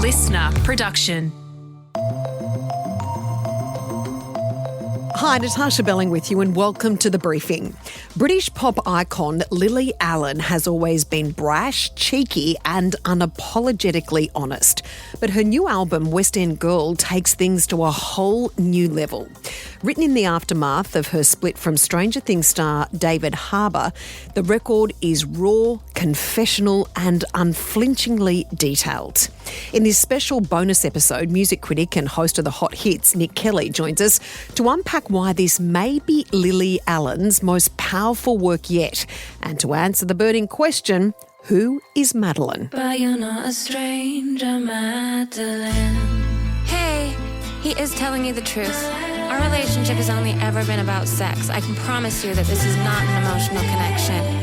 listener production. Hi, Natarsha Belling with you and welcome to The Briefing. British pop icon Lily Allen has always been brash, cheeky and unapologetically honest. But her new album, West End Girl, takes things to a whole new level. Written in the aftermath of her split from Stranger Things star David Harbour, the record is raw, confessional and unflinchingly detailed. In this special bonus episode, music critic and host of the Hot Hits, Nic Kelly, joins us to unpack why this may be Lily Allen's most powerful work yet, and to answer the burning question, who is Madeline? But you're not a stranger, Madeline. Hey, he is telling you the truth. Our relationship has only ever been about sex. I can promise you that this is not an emotional connection.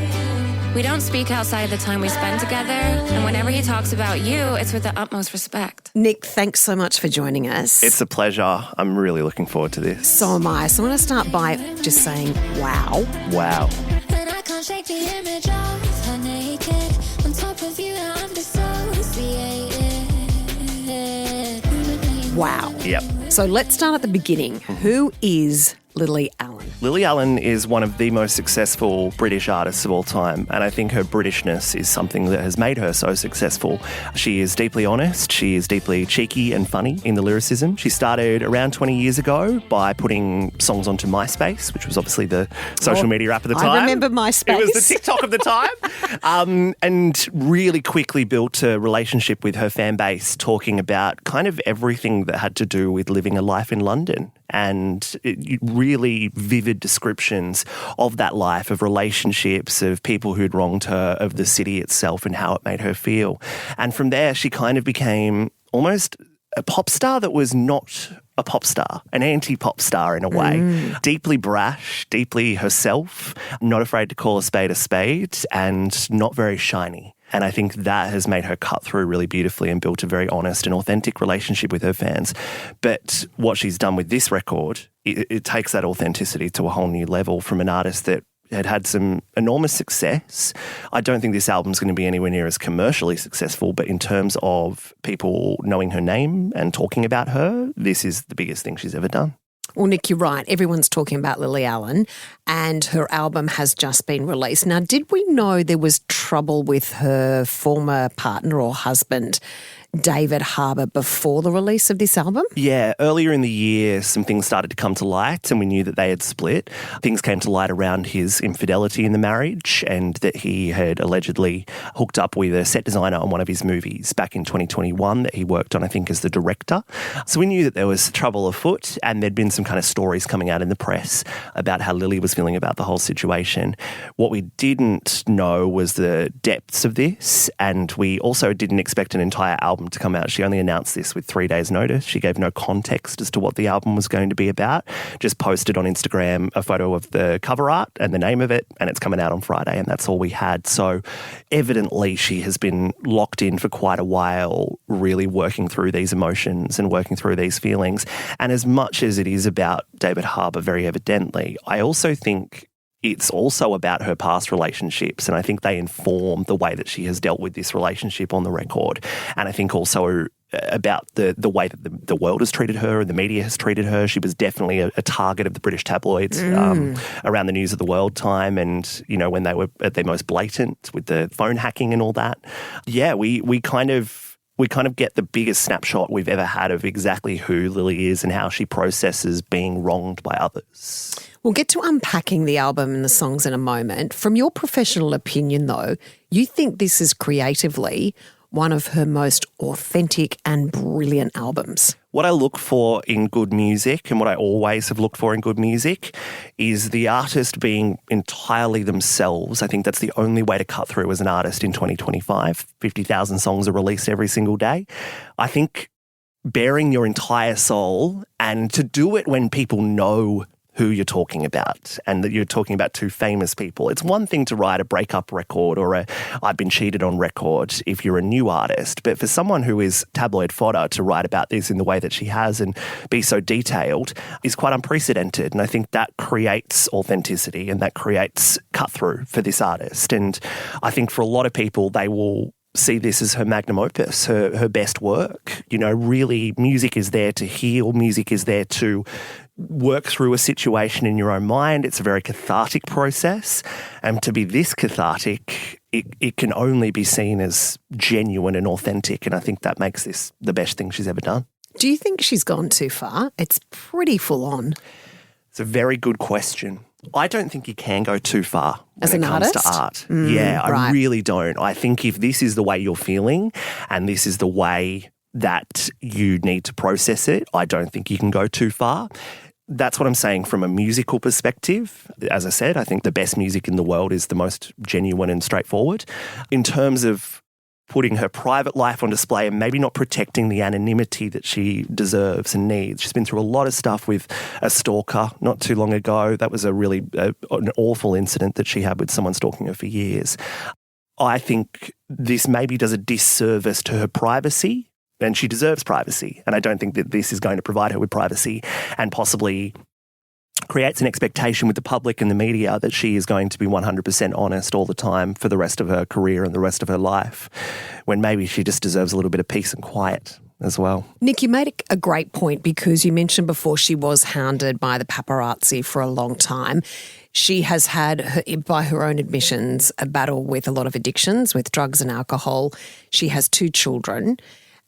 We don't speak outside of the time we spend together, and whenever he talks about you, it's with the utmost respect. Nic, thanks so much for joining us. It's a pleasure. I'm really looking forward to this. So am I. So I'm going to start by just saying, wow. Wow. And I can't shake the image of her naked on top of you, I'm dissociated. Wow. Yep. So let's start at the beginning. Who is Lily Allen? Lily Allen is one of the most successful British artists of all time, and I think her Britishness is something that has made her so successful. She is deeply honest, she is deeply cheeky and funny in the lyricism. She started around 20 years ago by putting songs onto MySpace, which was obviously the social media app at the time. I remember MySpace. It was the TikTok of the time. And really quickly built a relationship with her fan base, talking about kind of everything that had to do with living a life in London. And really vivid descriptions of that life, of relationships, of people who'd wronged her, of the city itself and how it made her feel. And from there, she kind of became almost a pop star that was not a pop star, an anti-pop star in a way. Deeply brash, deeply herself, not afraid to call a spade, and not very shiny. And I think that has made her cut through really beautifully and built a very honest and authentic relationship with her fans. But what she's done with this record, it takes that authenticity to a whole new level from an artist that had some enormous success. I don't think this album's going to be anywhere near as commercially successful, but in terms of people knowing her name and talking about her, this is the biggest thing she's ever done. Well, Nic, you're right. Everyone's talking about Lily Allen and her album has just been released. Now, did we know there was trouble with her former partner or husband, David Harbour, before the release of this album? Yeah, earlier in the year, some things started to come to light and we knew that they had split. Things came to light around his infidelity in the marriage and that he had allegedly hooked up with a set designer on one of his movies back in 2021 that he worked on, I think, as the director. So we knew that there was trouble afoot and there'd been some kind of stories coming out in the press about how Lily was feeling about the whole situation. What we didn't know was the depths of this, and we also didn't expect an entire album to come out. She only announced this with 3 days' notice. She gave no context as to what the album was going to be about, just posted on Instagram a photo of the cover art and the name of it, and it's coming out on Friday, and that's all we had. So evidently she has been locked in for quite a while, really working through these emotions and working through these feelings. And as much as it is about David Harbour, very evidently, I also think it's also about her past relationships, and I think they inform the way that she has dealt with this relationship on the record. And I think also about the way that the world has treated her and the media has treated her. She was definitely a target of the British tabloids around the News of the World time, and, you know, when they were at their most blatant with the phone hacking and all that. Yeah, we kind of get the biggest snapshot we've ever had of exactly who Lily is and how she processes being wronged by others. We'll get to unpacking the album and the songs in a moment. From your professional opinion, though, you think this is creatively one of her most authentic and brilliant albums. What I look for in good music, and what I always have looked for in good music, is the artist being entirely themselves. I think that's the only way to cut through as an artist in 2025. 50,000 songs are released every single day. I think bearing your entire soul, and to do it when people know who you're talking about and that you're talking about two famous people. It's one thing to write a breakup record or a I've been cheated on record if you're a new artist, but for someone who is tabloid fodder to write about this in the way that she has and be so detailed is quite unprecedented. And I think that creates authenticity and that creates cut through for this artist. And I think for a lot of people, they will see this as her magnum opus, her best work. You know, really, music is there to heal. Music is there to work through a situation in your own mind. It's a very cathartic process. And to be this cathartic, it can only be seen as genuine and authentic. And I think that makes this the best thing she's ever done. Do you think she's gone too far? It's pretty full on. It's a very good question. I don't think you can go too far when As an it comes artist? to art. I right. really don't. I think if this is the way you're feeling and this is the way that you need to process it, I don't think you can go too far. That's what I'm saying from a musical perspective. As I said, I think the best music in the world is the most genuine and straightforward. In terms of putting her private life on display and maybe not protecting the anonymity that she deserves and needs. She's been through a lot of stuff with a stalker not too long ago. That was a really an awful incident that she had with someone stalking her for years. I think this maybe does a disservice to her privacy, and she deserves privacy. And I don't think that this is going to provide her with privacy and possibly creates an expectation with the public and the media that she is going to be 100% honest all the time for the rest of her career and the rest of her life, when maybe she just deserves a little bit of peace and quiet as well. Nic, you made a great point because you mentioned before she was hounded by the paparazzi for a long time. She has had, by her own admissions, a battle with a lot of addictions, with drugs and alcohol. She has 2 children.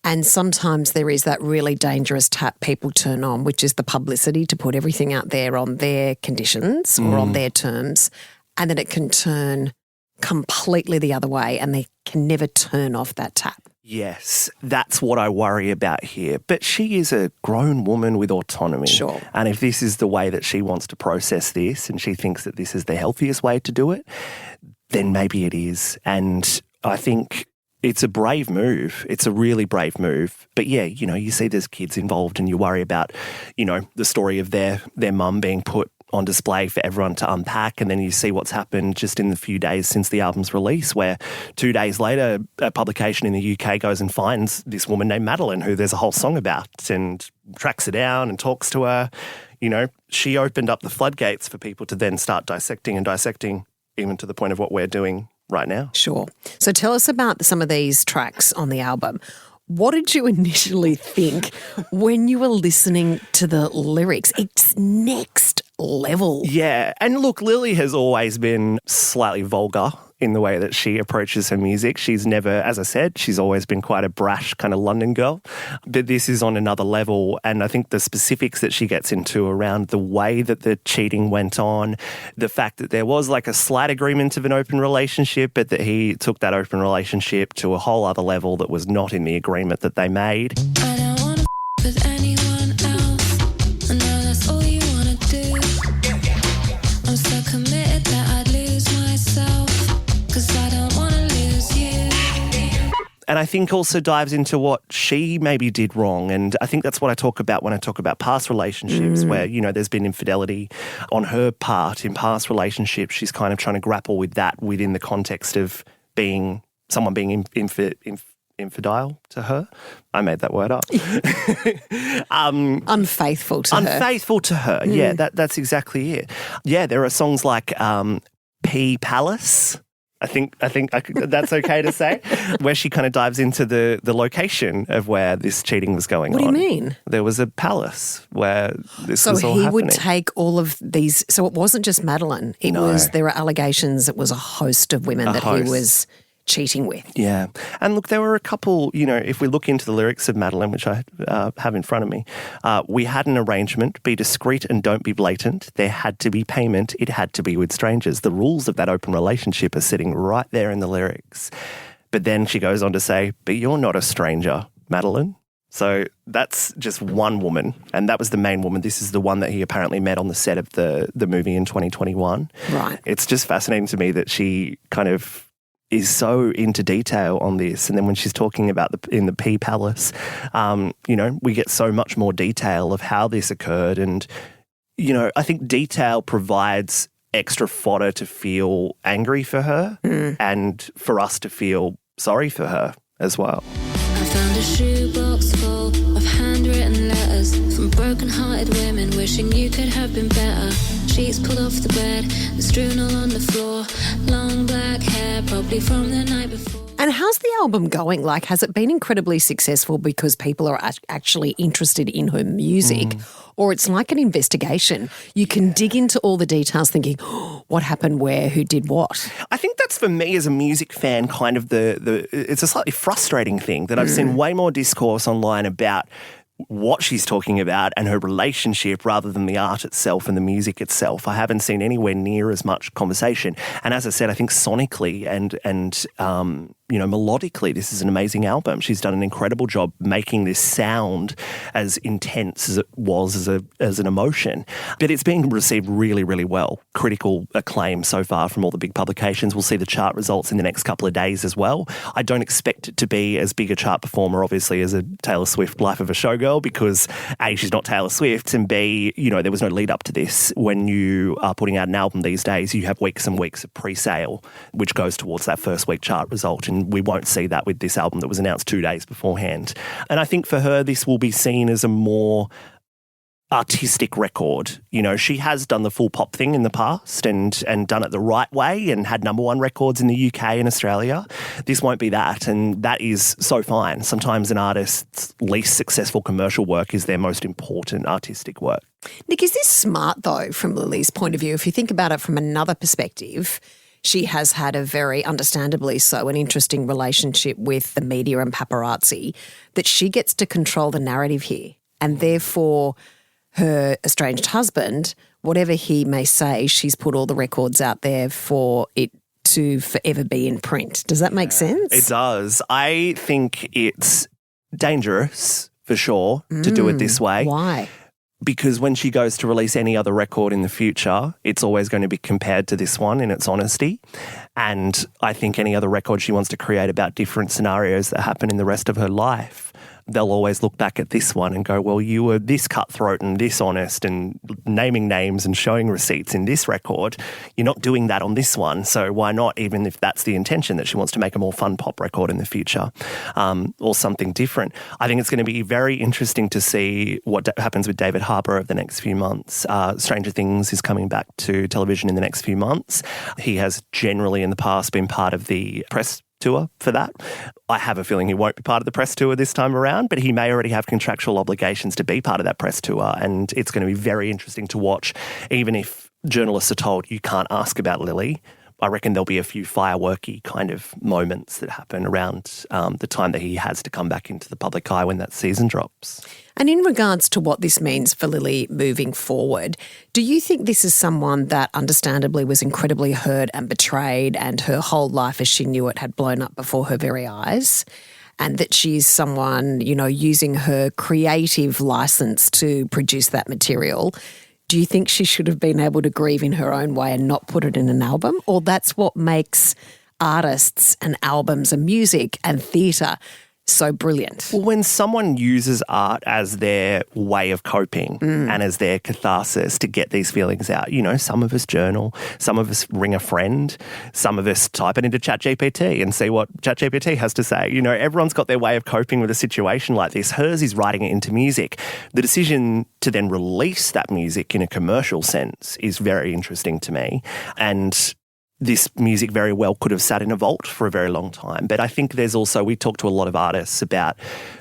And sometimes there is that really dangerous tap people turn on, which is the publicity to put everything out there on their conditions or on their terms, and then it can turn completely the other way and they can never turn off that tap. Yes, that's what I worry about here. But she is a grown woman with autonomy. Sure. And if this is the way that she wants to process this and she thinks that this is the healthiest way to do it, then maybe it is. And I think it's a brave move. It's a really brave move. But yeah, you know, you see there's kids involved and you worry about, you know, the story of their mum being put on display for everyone to unpack, and then you see what's happened just in the few days since the album's release, where 2 days later a publication in the UK goes and finds this woman named Madeline, who there's a whole song about, and tracks her down and talks to her. You know, she opened up the floodgates for people to then start dissecting, even to the point of what we're doing right now. Sure. So tell us about some of these tracks on the album. What did you initially think when you were listening to the lyrics? It's next level. Yeah. And look, Lily has always been slightly vulgar in the way that she approaches her music. She's never, as I said, she's always been quite a brash kind of London girl. But this is on another level. And I think the specifics that she gets into around the way that the cheating went on, the fact that there was like a slight agreement of an open relationship, but that he took that open relationship to a whole other level that was not in the agreement that they made. I don't wanna with anyone else. I know that's all you wanna do. I'm so committed that I'd lose myself, 'cause I don't wanna lose you. And I think also dives into what she maybe did wrong. And I think that's what I talk about when I talk about past relationships where, you know, there's been infidelity on her part in past relationships. She's kind of trying to grapple with that within the context of being someone being infidel to her. I made that word up. Unfaithful to her. Unfaithful to her. Yeah, that's exactly it. Yeah, there are songs like P Palace. I think that's okay to say, where she kind of dives into the location of where this cheating was going on. What do you mean? There was a palace where this was all happening. So he would take all of these. So it wasn't just Madeline. There were allegations. It was a host of women he was cheating with. Yeah. And look, there were a couple, you know, if we look into the lyrics of Madeline, which I have in front of me, we had an arrangement, be discreet and don't be blatant. There had to be payment. It had to be with strangers. The rules of that open relationship are sitting right there in the lyrics. But then she goes on to say, but you're not a stranger, Madeline. So that's just one woman, and that was the main woman. This is the one that he apparently met on the set of the movie in 2021. Right. It's just fascinating to me that she kind of is so into detail on this. And then when she's talking about in the P Palace, you know, we get so much more detail of how this occurred. And, you know, I think detail provides extra fodder to feel angry for her and for us to feel sorry for her as well. I found a shoebox full of handwritten letters from broken-hearted women wishing you could have been better. Sheets pulled off the bed and strewn all on the floor. Long black hair, probably from the night before. And how's the album going? Like, has it been incredibly successful because people are actually interested in her music? Or it's like an investigation. You can dig into all the details thinking, what happened where, who did what? I think that's, for me as a music fan, kind of it's a slightly frustrating thing that I've seen way more discourse online about what she's talking about and her relationship rather than the art itself and the music itself. I haven't seen anywhere near as much conversation. And as I said, I think sonically and melodically, this is an amazing album. She's done an incredible job making this sound as intense as it was as an emotion. But it's being received really, really well. Critical acclaim so far from all the big publications. We'll see the chart results in the next couple of days as well. I don't expect it to be as big a chart performer, obviously, as a Taylor Swift Life of a Showgirl, because A, she's not Taylor Swift, and B, there was no lead up to this. When you are putting out an album these days, you have weeks and weeks of pre-sale, which goes towards that first week chart result. And we won't see that with this album that was announced 2 days beforehand. And I think for her, this will be seen as a more artistic record. She has done the full pop thing in the past and done it the right way and had number one records in the UK and Australia. This won't be that, and that is so fine. Sometimes an artist's least successful commercial work is their most important artistic work. Nic, is this smart, though, from Lily's point of view? If you think about it from another perspective, she has had a very, understandably so, an interesting relationship with the media and paparazzi, that she gets to control the narrative here. And therefore, her estranged husband, whatever he may say, she's put all the records out there for it to forever be in print. Does that make sense? It does. I think it's dangerous, for sure, to do it this way. Why? Because when she goes to release any other record in the future, it's always going to be compared to this one in its honesty. And I think any other record she wants to create about different scenarios that happen in the rest of her life, they'll always look back at this one and go, well, you were this cutthroat and this honest and naming names and showing receipts in this record. You're not doing that on this one. So why not, even if that's the intention, that she wants to make a more fun pop record in the future or something different. I think it's going to be very interesting to see what happens with David Harbour over the next few months. Stranger Things is coming back to television in the next few months. He has generally in the past been part of the press tour for that. I have a feeling he won't be part of the press tour this time around, but he may already have contractual obligations to be part of that press tour, and it's going to be very interesting to watch. Even if journalists are told you can't ask about Lily, I reckon there'll be a few fireworky kind of moments that happen around the time that he has to come back into the public eye when that season drops. And in regards to what this means for Lily moving forward, do you think this is someone that understandably was incredibly hurt and betrayed, and her whole life as she knew it had blown up before her very eyes, and that she's someone, using her creative license to produce that material? Do you think she should have been able to grieve in her own way and not put it in an album? Or that's what makes artists and albums and music and theatre so brilliant? Well, when someone uses art as their way of coping and as their catharsis to get these feelings out, some of us journal, some of us ring a friend, some of us type it into ChatGPT and see what ChatGPT has to say. Everyone's got their way of coping with a situation like this. Hers is writing it into music. The decision to then release that music in a commercial sense is very interesting to me. And this music very well could have sat in a vault for a very long time. But I think there's also, we talk to a lot of artists about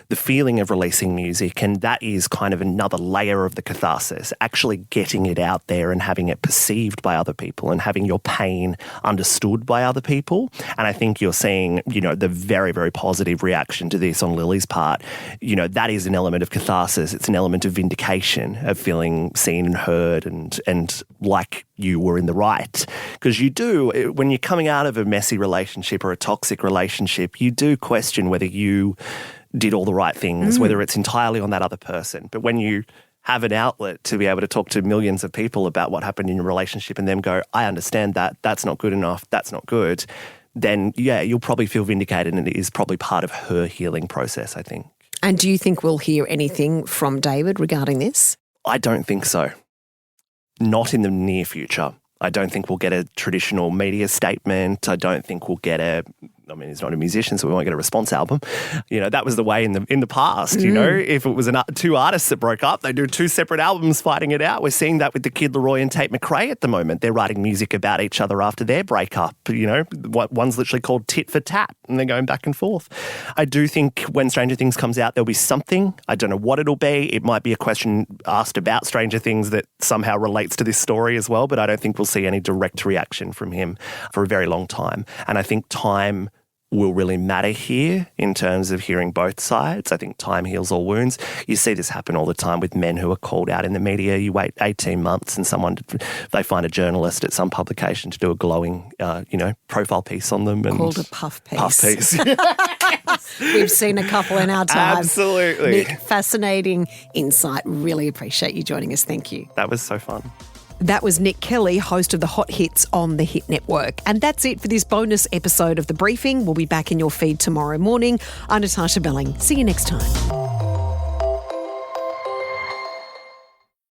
the feeling of releasing music, and that is kind of another layer of the catharsis, actually getting it out there and having it perceived by other people and having your pain understood by other people. And I think you're seeing, the very, very positive reaction to this on Lily's part. That is an element of catharsis. It's an element of vindication, of feeling seen and heard and like you were in the right. Because you do, when you're coming out of a messy relationship or a toxic relationship, you do question whether you did all the right things, whether it's entirely on that other person. But when you have an outlet to be able to talk to millions of people about what happened in your relationship and them go, I understand that, that's not good enough, that's not good, then you'll probably feel vindicated, and it is probably part of her healing process, I think. And do you think we'll hear anything from David regarding this? I don't think so. Not in the near future. I don't think we'll get a traditional media statement. I don't think we'll get a I mean, he's not a musician, so we won't get a response album. You know, that was the way in the past, you know. If it was two artists that broke up, they do 2 separate albums fighting it out. We're seeing that with the Kid Laroi and Tate McRae at the moment. They're writing music about each other after their breakup, you know. One's literally called Tit for Tat, and they're going back and forth. I do think when Stranger Things comes out, there'll be something. I don't know what it'll be. It might be a question asked about Stranger Things that somehow relates to this story as well, but I don't think we'll see any direct reaction from him for a very long time. And I think time will really matter here in terms of hearing both sides. I think time heals all wounds. You see this happen all the time with men who are called out in the media. You wait 18 months and they find a journalist at some publication to do a glowing, profile piece on them. And called a puff piece. Puff piece. We've seen a couple in our time. Absolutely. Nic, fascinating insight. Really appreciate you joining us. Thank you. That was so fun. That was Nic Kelly, host of the Hot Hits on the Hit Network. And that's it for this bonus episode of The Briefing. We'll be back in your feed tomorrow morning. I'm Natarsha Belling. See you next time.